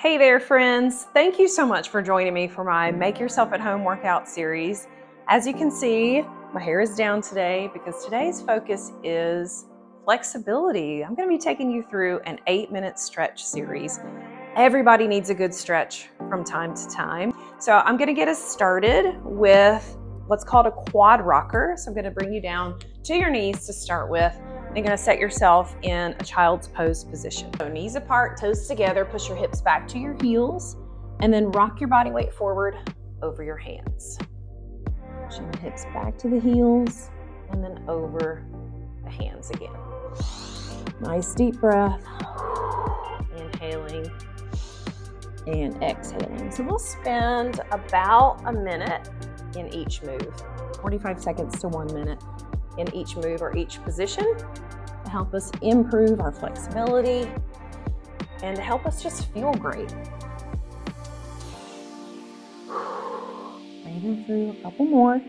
Hey there, friends. Thank you so much for joining me for my Make Yourself at Home workout series. As you can see, my hair is down today because today's focus is flexibility. I'm going to be taking you through an 8-minute stretch series. Everybody needs a good stretch from time to time. So I'm going to get us started with what's called a quad rocker. So I'm going to bring you down to your knees to start with. You're going to set yourself in a child's pose position. So knees apart, toes together, push your hips back to your heels, and then rock your body weight forward over your hands. Pushing the hips back to the heels, and then over the hands again. Nice deep breath. Inhaling and exhaling. So we'll spend about a minute in each move, 45 seconds to 1 minute in each move or each position to help us improve our flexibility and to help us just feel great. Breathing through a couple more.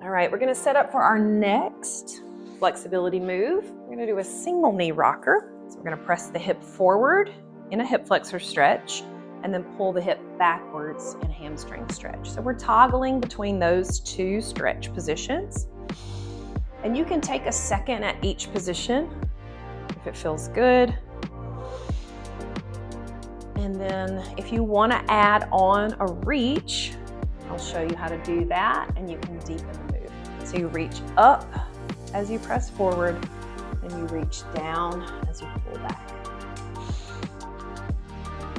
All right, we're going to set up for our next flexibility move. We're going to do a single knee rocker. So we're going to press the hip forward in a hip flexor stretch, and then pull the hip backwards in hamstring stretch. So we're toggling between those two stretch positions. And you can take a second at each position if it feels good. And then if you want to add on a reach, I'll show you how to do that, and you can deepen the move. So you reach up as you press forward, and you reach down as you pull back.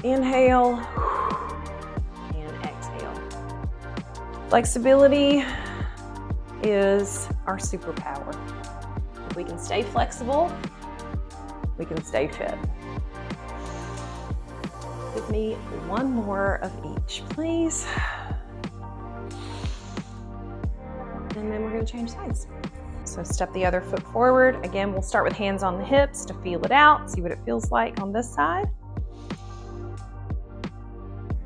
Inhale and exhale. Flexibility is our superpower. If we can stay flexible, we can stay fit. Give me one more of each, please. And then we're going to change sides. So step the other foot forward. Again, we'll start with hands on the hips to feel it out, see what it feels like on this side.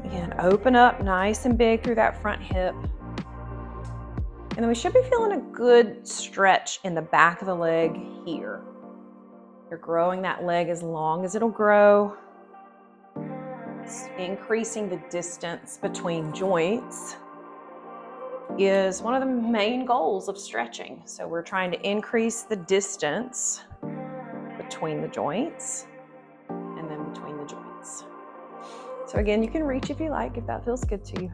Again, open up nice and big through that front hip. And then we should be feeling a good stretch in the back of the leg here. You're growing that leg as long as it'll grow. It's increasing the distance between joints is one of the main goals of stretching. So we're trying to increase the distance between the joints and then between the joints. So again, you can reach if you like, if that feels good to you.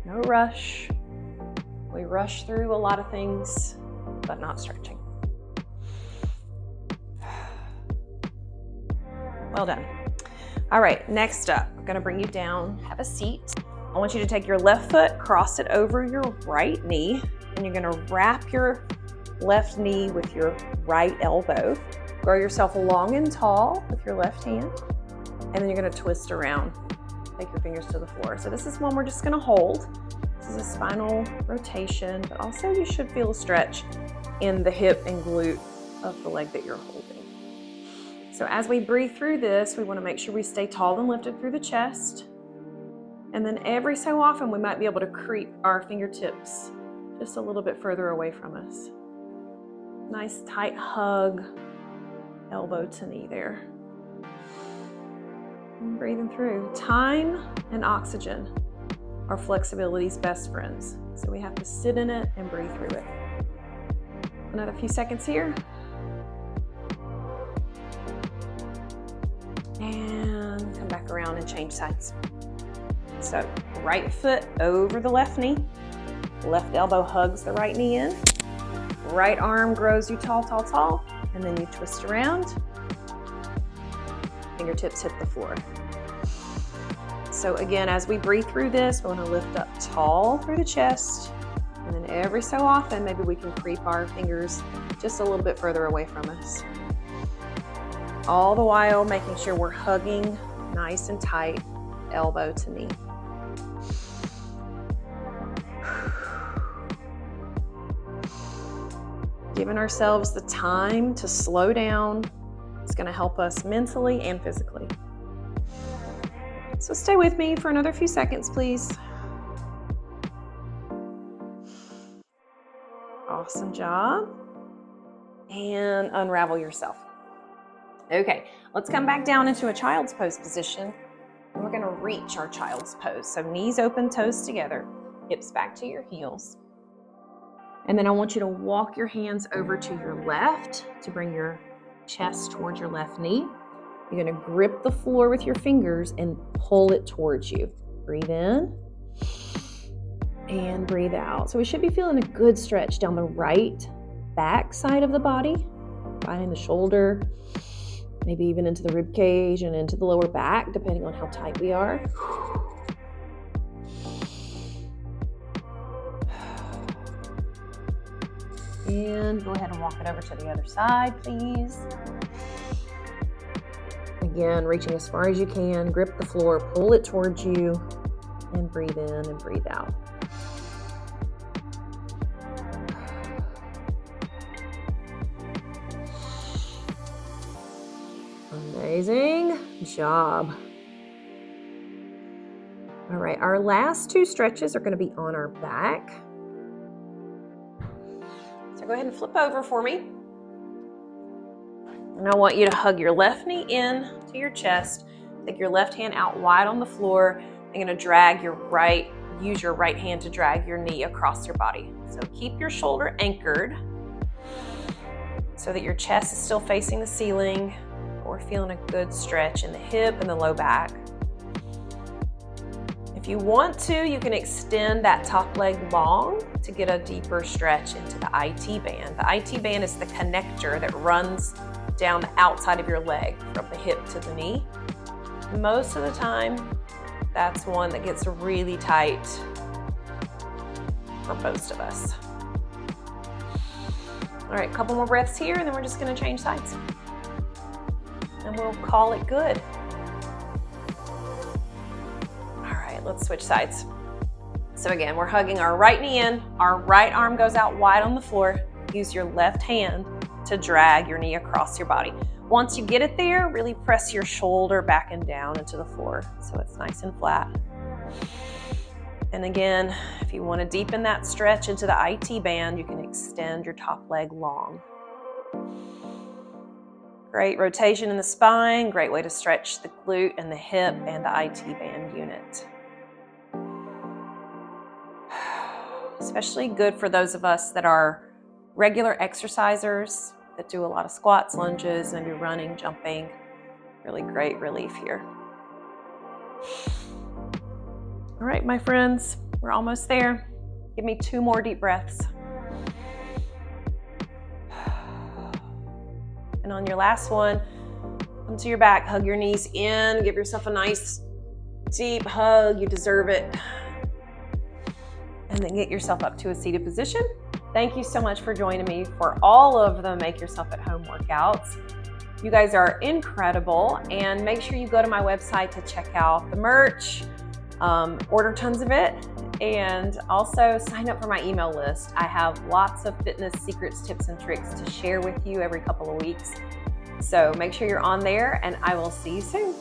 No rush. We rush through a lot of things, but not stretching. Well done. All right, next up, I'm gonna bring you down, have a seat. I want you to take your left foot, cross it over your right knee, and you're gonna wrap your left knee with your right elbow. Grow yourself long and tall with your left hand, and then you're going to twist around. Take your fingers to the floor. So this is one we're just going to hold. This is a spinal rotation, but also you should feel a stretch in the hip and glute of the leg that you're holding. So as we breathe through this, we want to make sure we stay tall and lifted through the chest. And then every so often, we might be able to creep our fingertips just a little bit further away from us. Nice tight hug. Elbow to knee there. And breathing through. Time and oxygen are flexibility's best friends. So we have to sit in it and breathe through it. Another few seconds here. And come back around and change sides. So right foot over the left knee. Left elbow hugs the right knee in. Right arm grows you tall, tall, tall. And then you twist around, fingertips hit the floor. So again, as we breathe through this, we want to lift up tall through the chest, and then every so often, maybe we can creep our fingers just a little bit further away from us. All the while making sure we're hugging nice and tight, elbow to knee. Giving ourselves the time to slow down is going to help us mentally and physically. So stay with me for another few seconds, please. Awesome job. And unravel yourself. Okay, let's come back down into a child's pose position. And we're gonna reach our child's pose. So knees open, toes together, hips back to your heels. And then I want you to walk your hands over to your left to bring your chest towards your left knee. You're gonna grip the floor with your fingers and pull it towards you. Breathe in and breathe out. So we should be feeling a good stretch down the right back side of the body, behind the shoulder, maybe even into the rib cage and into the lower back, depending on how tight we are. And go ahead and walk it over to the other side, please. Again, reaching as far as you can, grip the floor, pull it towards you, and breathe in and breathe out. Amazing job. All right, our last two stretches are going to be on our back. So go ahead and flip over for me. And I want you to hug your left knee in to your chest. Take your left hand out wide on the floor. You're going to drag your right, use your right hand to drag your knee across your body. So keep your shoulder anchored so that your chest is still facing the ceiling. We're feeling a good stretch in the hip and the low back. If you want to, you can extend that top leg long to get a deeper stretch into the IT band. The IT band is the connector that runs down the outside of your leg from the hip to the knee. Most of the time, that's one that gets really tight for most of us. All right, a couple more breaths here, and then we're just gonna change sides. And we'll call it good. Let's switch sides. So again, we're hugging our right knee in, our right arm goes out wide on the floor. Use your left hand to drag your knee across your body. Once you get it there, really press your shoulder back and down into the floor so it's nice and flat. And again, if you want to deepen that stretch into the IT band, you can extend your top leg long. Great rotation in the spine, great way to stretch the glute and the hip and the IT band unit. Especially good for those of us that are regular exercisers, that do a lot of squats, lunges, maybe running, jumping. Really great relief here. All right, my friends, we're almost there. Give me 2 more deep breaths. And on your last one, come to your back, hug your knees in, give yourself a nice deep hug, you deserve it. And then get yourself up to a seated position. Thank you so much for joining me for all of the Make Yourself at Home workouts. You guys are incredible, and make sure you go to my website to check out the merch, order tons of it, and also sign up for my email list. I have lots of fitness secrets, tips, and tricks to share with you every couple of weeks. So make sure you're on there, and I will see you soon.